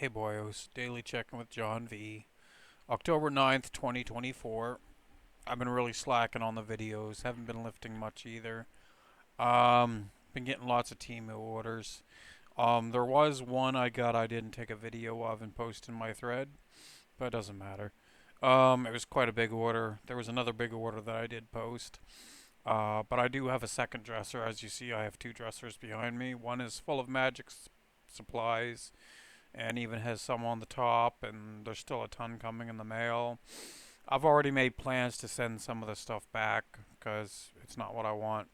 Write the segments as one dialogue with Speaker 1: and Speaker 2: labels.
Speaker 1: Hey boyos, daily check-in with John V. October 9th, 2024. I've been really slacking on the videos, haven't been lifting much either. Been getting lots of Temu orders. There was one I got I didn't take a video of and post in my thread, but it doesn't matter. It was quite a big order. There was another big order that I did post. But I do have a second dresser. As you see, I have two dressers behind me. One is full of magic supplies and even has some on the top, and there's still a ton coming in the mail. I've already made plans to send some of the stuff back because it's not what I want,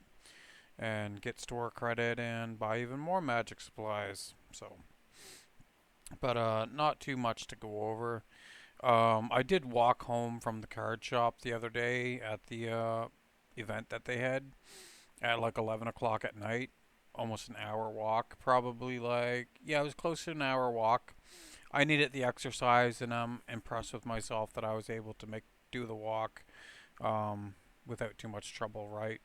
Speaker 1: and get store credit and buy even more magic supplies. But not too much to go over. I did walk home from the card shop the other day at the event that they had at like 11 o'clock at night. Almost an hour walk, probably it was close to an hour walk. I needed the exercise, and I'm impressed with myself that I was able to do the walk without too much trouble. Right,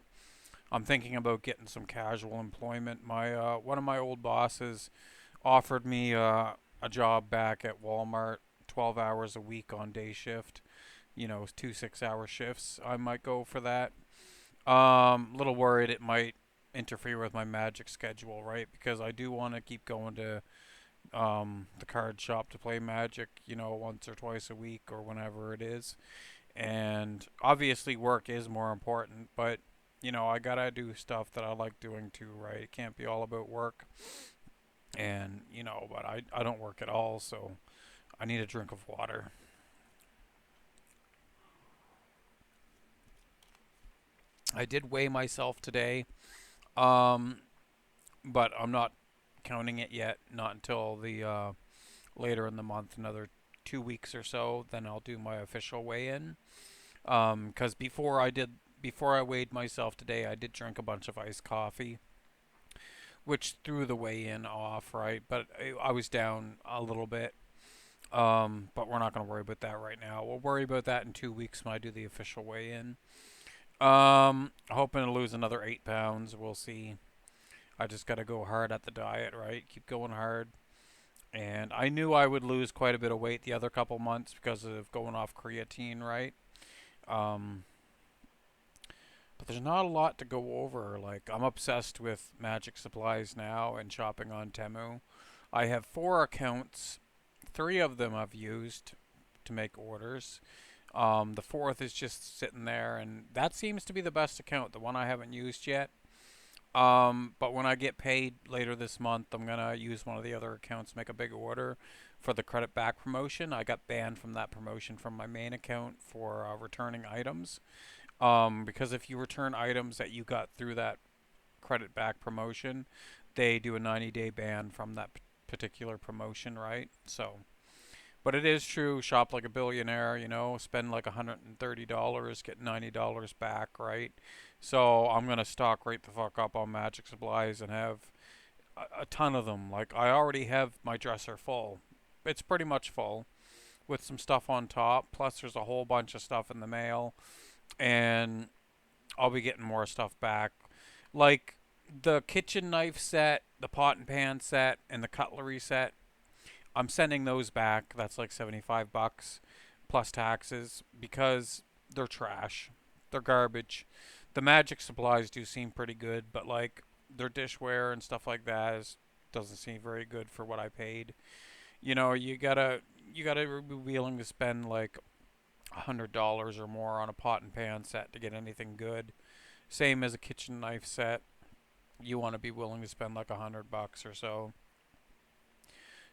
Speaker 1: I'm thinking about getting some casual employment. My one of my old bosses offered me a job back at Walmart, 12 hours a week on day shift. You know, 2 6-hour shifts. I might go for that. Little worried it might interfere with my magic schedule, right? Because I do want to keep going to the card shop to play Magic, once or twice a week or whenever it is. And obviously, work is more important, but I gotta do stuff that I like doing too, right? It can't be all about work. And but I don't work at all, so I need a drink of water. I did weigh myself today, um, but I'm not counting it yet. Not until the later in the month, another 2 weeks or so. Then I'll do my official weigh-in. Because before I weighed myself today, I did drink a bunch of iced coffee, which threw the weigh-in off, right? But I was down a little bit. But we're not going to worry about that right now. We'll worry about that in 2 weeks when I do the official weigh-in. Hoping to lose another 8 pounds. We'll see. I just got to go hard at the diet, right? Keep going hard. And I knew I would lose quite a bit of weight the other couple months because of going off creatine, right? Um, but there's not a lot to go over. Like, I'm obsessed with magic supplies now and shopping on Temu. I have 4 accounts. 3 of them I've used to make orders. The fourth is just sitting there, and that seems to be the best account, the one I haven't used yet. But when I get paid later this month, I'm gonna use one of the other accounts to make a big order for the credit back promotion. I got banned from that promotion from my main account for returning items. Because if you return items that you got through that credit back promotion, they do a 90-day ban from that particular promotion, right? But it is true, shop like a billionaire, spend like $130, get $90 back, right? So I'm gonna stock right the fuck up on magic supplies and have a ton of them. Like, I already have my dresser full. It's pretty much full with some stuff on top. Plus, there's a whole bunch of stuff in the mail, and I'll be getting more stuff back. Like the kitchen knife set, the pot and pan set, and the cutlery set. I'm sending those back. That's like 75 bucks plus taxes because they're trash. They're garbage. The magic supplies do seem pretty good, but like their dishware and stuff like that doesn't seem very good for what I paid. You gotta be willing to spend like $100 or more on a pot and pan set to get anything good. Same as a kitchen knife set. You want to be willing to spend like $100 or so.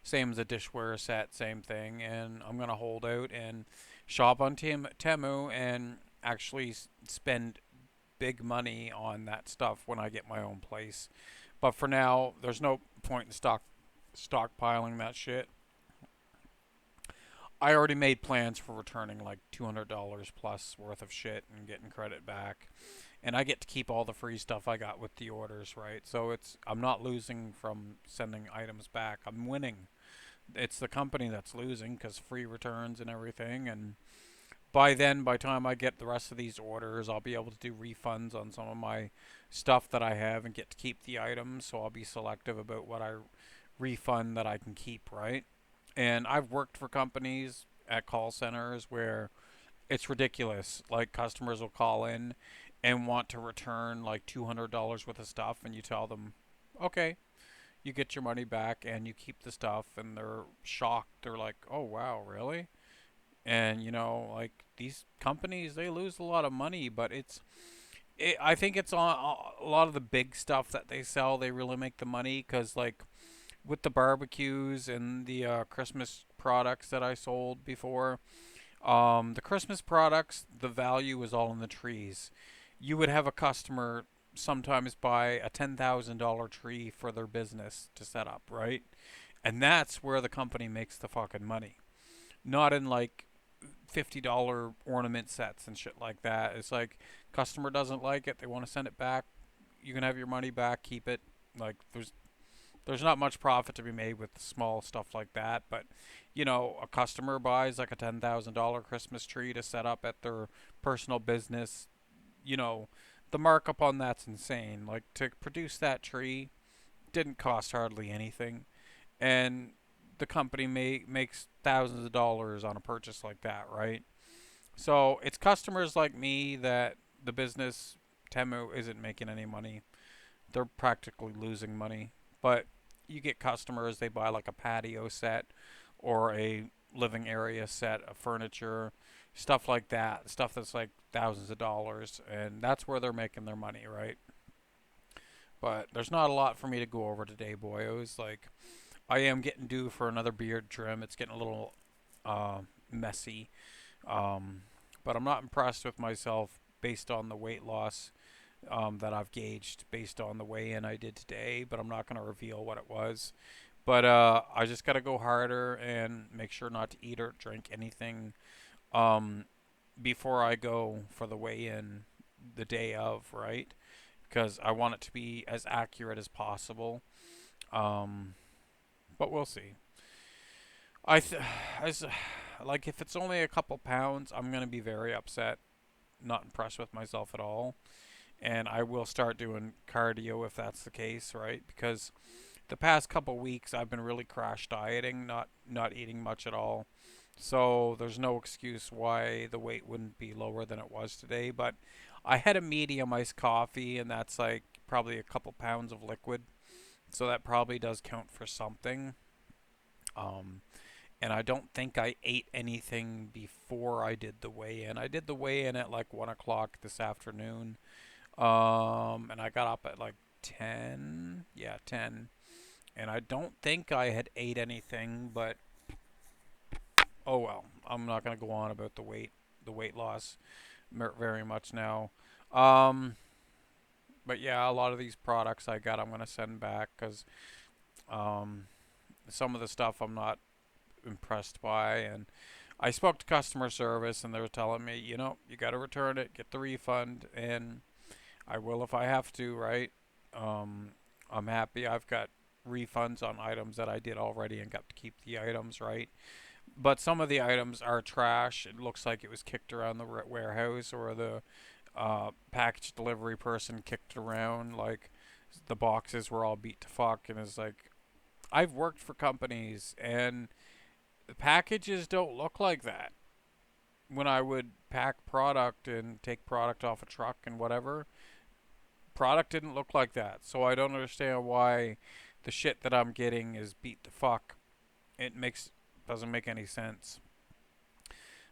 Speaker 1: Same as a dishware set, same thing. And I'm gonna hold out and shop on Temu and actually spend big money on that stuff when I get my own place. But for now, there's no point in stockpiling that shit. I already made plans for returning like $200 plus worth of shit and getting credit back. And I get to keep all the free stuff I got with the orders, right? So I'm not losing from sending items back. I'm winning. It's the company that's losing because free returns and everything. And by the time I get the rest of these orders, I'll be able to do refunds on some of my stuff that I have and get to keep the items. So I'll be selective about what I refund that I can keep, right? And I've worked for companies at call centers where it's ridiculous. Like customers will call in and want to return like $200 worth of stuff, and you tell them, okay, you get your money back and you keep the stuff, and they're shocked. They're like, oh wow, really? And like these companies, they lose a lot of money, but I think it's on a lot of the big stuff that they sell. They really make the money because like with the barbecues and the Christmas products that I sold before, the Christmas products, the value was all in the trees. You would have a customer sometimes buy a $10,000 tree for their business to set up, right? And that's where the company makes the fucking money. Not in like $50 ornament sets and shit like that. It's like customer doesn't like it, they want to send it back. You can have your money back, keep it. Like there's not much profit to be made with small stuff like that, but a customer buys like a $10,000 Christmas tree to set up at their personal business. You know, the markup on that's insane. Like to produce that tree didn't cost hardly anything, and the company makes thousands of dollars on a purchase like that, right? So it's customers like me that the business Temu isn't making any money. They're practically losing money. But you get customers, they buy like a patio set or a living area set of furniture, stuff like that, stuff that's like thousands of dollars, and that's where they're making their money, right? But there's not a lot for me to go over today, boyos. Like, I am getting due for another beard trim. It's getting a little messy. Um, but I'm not impressed with myself based on the weight loss that I've gauged based on the weigh-in I did today, but I'm not going to reveal what it was. But I just got to go harder and make sure not to eat or drink anything um, before I go for the weigh-in the day of, right? Because I want it to be as accurate as possible. Um, but we'll see. I th- as like if it's only a couple pounds, I'm gonna be very upset, not impressed with myself at all, and I will start doing cardio if that's the case, right? Because the past couple weeks I've been really crash dieting, not eating much at all. So there's no excuse why the weight wouldn't be lower than it was today, but I had a medium iced coffee and that's like probably a couple pounds of liquid. So that probably does count for something. Um and I don't think I ate anything before I did the weigh in. I did the weigh in at like 1 o'clock this afternoon. And I got up at like 10. Yeah, 10. And I don't think I had ate anything, but oh well. I'm not gonna go on about the weight loss very much now. Um, but yeah, a lot of these products I got, I'm gonna send back because um, some of the stuff I'm not impressed by, and I spoke to customer service, and they were telling me, you got to return it, get the refund, and I will if I have to, right? Um, I'm happy I've got refunds on items that I did already and got to keep the items, right? But some of the items are trash. It looks like it was kicked around the warehouse, or the package delivery person kicked it around. Like the boxes were all beat to fuck, and it's like I've worked for companies, and the packages don't look like that. When I would pack product and take product off a truck and whatever, product didn't look like that. So I don't understand why the shit that I'm getting is beat to fuck. It makes doesn't make any sense.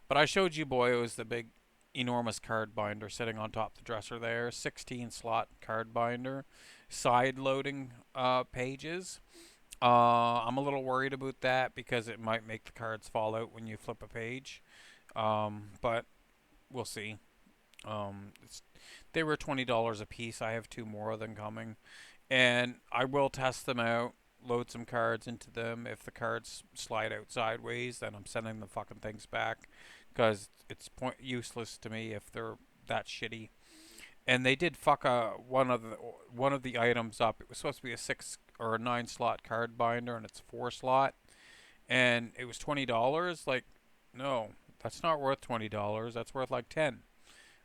Speaker 1: But I showed you, boy, it was the big, enormous card binder sitting on top of the dresser there. 16 slot card binder, side loading pages. I'm a little worried about that because it might make the cards fall out when you flip a page. But we'll see. They were $20 a piece. I have two more of them coming, and I will test them out. Load some cards into them. If the cards slide out sideways, then I'm sending the fucking things back because it's useless to me if they're that shitty. And they did fuck one of the items up. It was supposed to be a 6 or 9 slot card binder, and it's 4 slot, and it was $20. Like, no, that's not worth $20. That's worth like 10,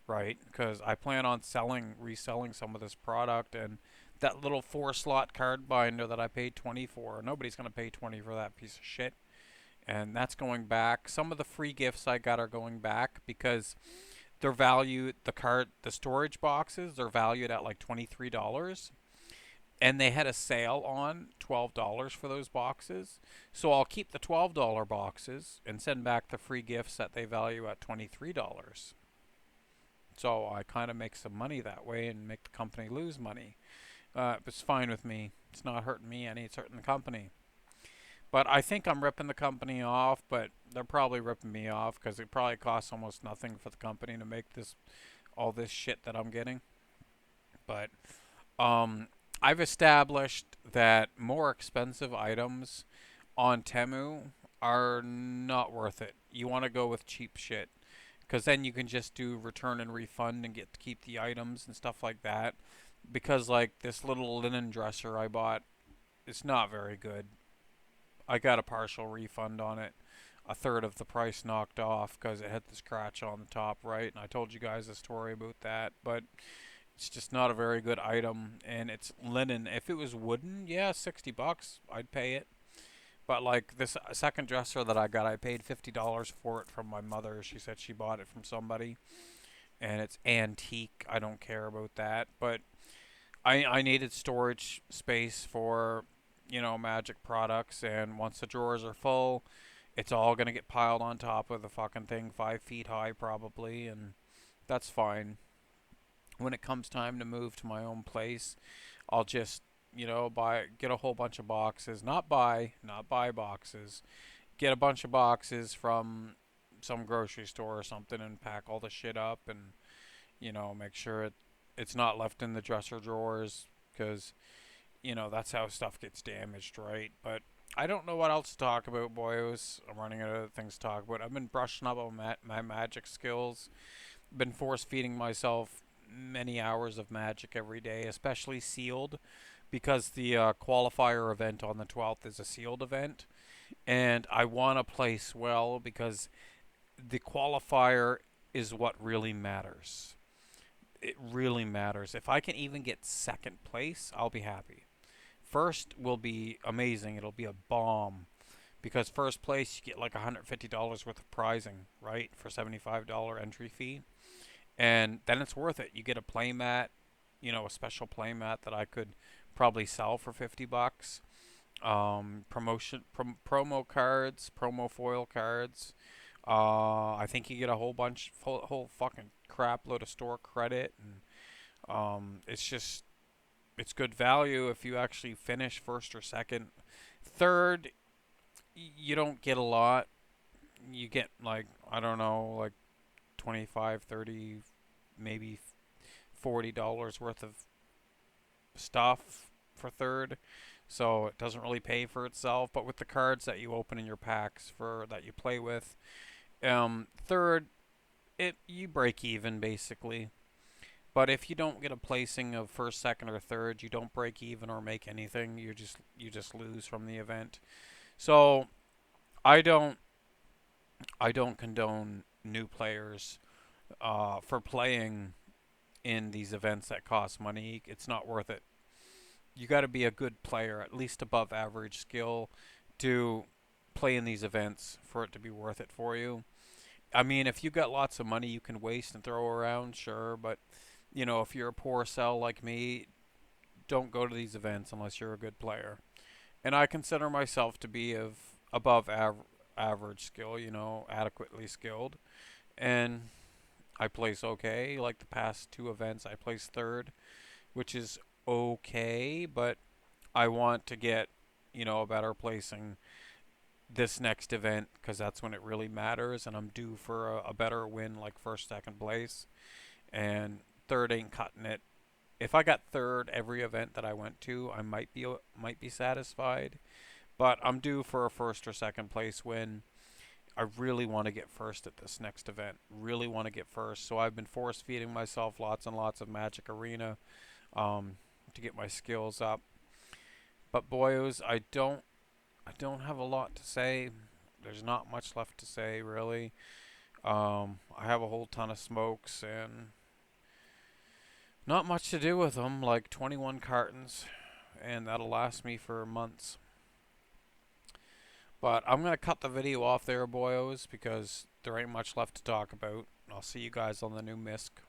Speaker 1: right? Because I plan on reselling some of this product, and that little 4 slot card binder that I paid 20 for. Nobody's gonna pay 20 for that piece of shit. and that's going back. Some of the free gifts I got are going back because they're valued the storage boxes, they're valued at like $23, and they had a sale on $12 for those boxes. So I'll keep the $12 boxes and send back the free gifts that they value at $23. So I kind of make some money that way and make the company lose money. It's fine with me. It's not hurting me any, it's hurting the company. But I think I'm ripping the company off, but they're probably ripping me off because it probably costs almost nothing for the company to make this all this shit that I'm getting. But um, I've established that more expensive items on Temu are not worth it. You want to go with cheap shit because then you can just do return and refund and get to keep the items and stuff like that. Because like this little linen dresser I bought, it's not very good. I got a partial refund on it, a third of the price knocked off because it had the scratch on the top right, and I told you guys a story about that. But it's just not a very good item, and it's linen. If it was wooden, yeah, $60, I'd pay it. But like this second dresser that I got, I paid $50 for it from my mother. She said she bought it from somebody, and it's antique. I don't care about that, but I needed storage space for Magic products, and once the drawers are full, it's all gonna get piled on top of the fucking thing, 5 feet high probably, and that's fine. When it comes time to move to my own place, I'll just get a whole bunch of boxes, not buy boxes, get a bunch of boxes from some grocery store or something and pack all the shit up and make sure it's not left in the dresser drawers because that's how stuff gets damaged, right? But I don't know what else to talk about, boys. I'm running out of things to talk about. I've been brushing up on my magic skills. Been force feeding myself many hours of magic every day, especially sealed, because the qualifier event on the 12th is a sealed event, and I want to place well because the qualifier is what really matters. It really matters. If I can even get second place, I'll be happy. First will be amazing. It'll be a bomb because first place you get like $150 worth of prizing, right, for $75 entry fee, and then it's worth it. You get a playmat, a special playmat that I could probably sell for $50. Promo cards, promo foil cards. I think you get a whole fucking crap load of store credit, and it's good value if you actually finish first or second. Third, you don't get a lot. You get like I don't know, like 25, 30, maybe $40 worth of stuff for third. So it doesn't really pay for itself. But with the cards that you open in your packs for that you play with, third, you break even basically. But if you don't get a placing of first, second, or third, you don't break even or make anything. You just lose from the event. So I don't I don't condone new players for playing in these events that cost money. It's not worth it. You got to be a good player, at least above average skill, to play in these events for it to be worth it for you. I mean, if you got lots of money you can waste and throw around, sure, but if you're a poor cell like me, don't go to these events unless you're a good player. And I consider myself to be of above average skill, adequately skilled, and I place okay. Like the past two events, I placed third, which is okay, but I want to get, a better placing this next event because that's when it really matters, and I'm due for a better win, like first, second place, and third ain't cutting it. If I got third every event that I went to, I might be satisfied, but I'm due for a first or second place win. I really want to get first at this next event. Really want to get first. So I've been force feeding myself lots and lots of Magic Arena to get my skills up. But boyos, I don't have a lot to say. There's not much left to say really. I have a whole ton of smokes and not much to do with them. Like 21 cartons, and that'll last me for months. But I'm gonna cut the video off there, boyos, because there ain't much left to talk about. I'll see you guys on the new MISC.